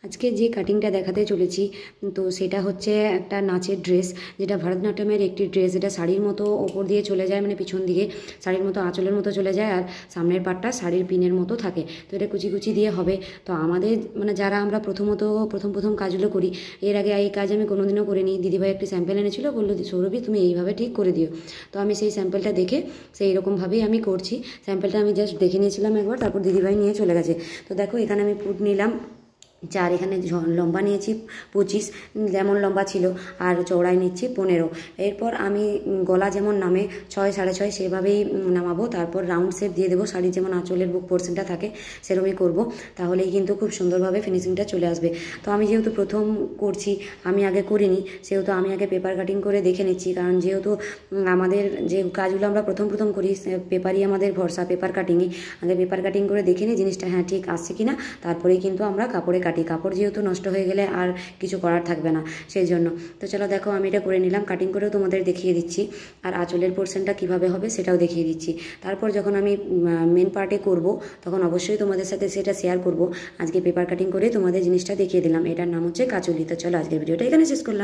আজকে যে কাটিংটা দেখাতে চলেছি তো সেটা হচ্ছে একটা নাচের ড্রেস, যেটা ভরতনাট্যমের একটি ড্রেস। এটা শাড়ির মতো ওপর দিয়ে চলে যায়, মানে পিছন দিকে শাড়ির মতো আঁচলের মতো চলে যায়, আর সামনের পাটটা শাড়ির পিনের মতো থাকে। তো এটা কুচি কুচি দিয়ে হবে। তো আমাদের মানে যারা আমরা প্রথম কাজগুলো করি, এর আগে এই কাজ আমি কোনোদিনও করিনি। দিদিভাই একটি স্যাম্পেল এনেছিল, বললো সৌরভী তুমি এইভাবে ঠিক করে দিও। তো আমি সেই স্যাম্পেলটা দেখে সেই রকমভাবেই আমি করছি। স্যাম্পেলটা আমি জাস্ট দেখে নিয়েছিলাম একবার, তারপর দিদিভাই নিয়ে চলে গেছে। তো দেখো এখানে আমি পুট নিলাম 4, এখানে লম্বা নিয়েছি 25 যেমন লম্বা ছিল, আর চওড়ায় নিচ্ছি 15। এরপর আমি গলা যেমন নামে 6 6.5 সেভাবেই নামাবো। তারপর রাউন্ড শেপ দিয়ে দেবো, শাড়ির যেমন আঁচলের বুক পোর্শনটা থাকে সেরকমই করব, তাহলেই কিন্তু খুব সুন্দরভাবে ফিনিশিংটা চলে আসবে। তো আমি যেহেতু প্রথম করছি, আমি আগে করিনি, সেহেতু আমি আগে পেপার কাটিং করে দেখে নিচ্ছি। কারণ যেহেতু আমাদের যে কাজগুলো আমরা প্রথম করি, পেপারই আমাদের ভরসা, পেপার কাটিংই আগে পেপার কাটিং করে দেখে নিই জিনিসটা হ্যাঁ ঠিক আসছে কিনা, তারপরেই কিন্তু আমরা কাপড়ে কাটি। কাপড় যেহেতু নষ্ট হয়ে গেলে আর কিছু করার থাকবে না, সেই জন্য। তো চলো দেখো আমি এটা করে নিলাম, কাটিং করেও তোমাদের দেখিয়ে দিচ্ছি, আর আঁচলের পোর্শনটা কীভাবে হবে সেটাও দেখিয়ে দিচ্ছি। তারপর যখন আমি মেন পার্টে করব, তখন অবশ্যই তোমাদের সাথে সেটা শেয়ার করব। আজকে পেপার কাটিং করে তোমাদের জিনিসটা দেখিয়ে দিলাম। এটার নাম হচ্ছে কাচুলি। তো চলো আজকের ভিডিওটা এখানে শেষ করলাম।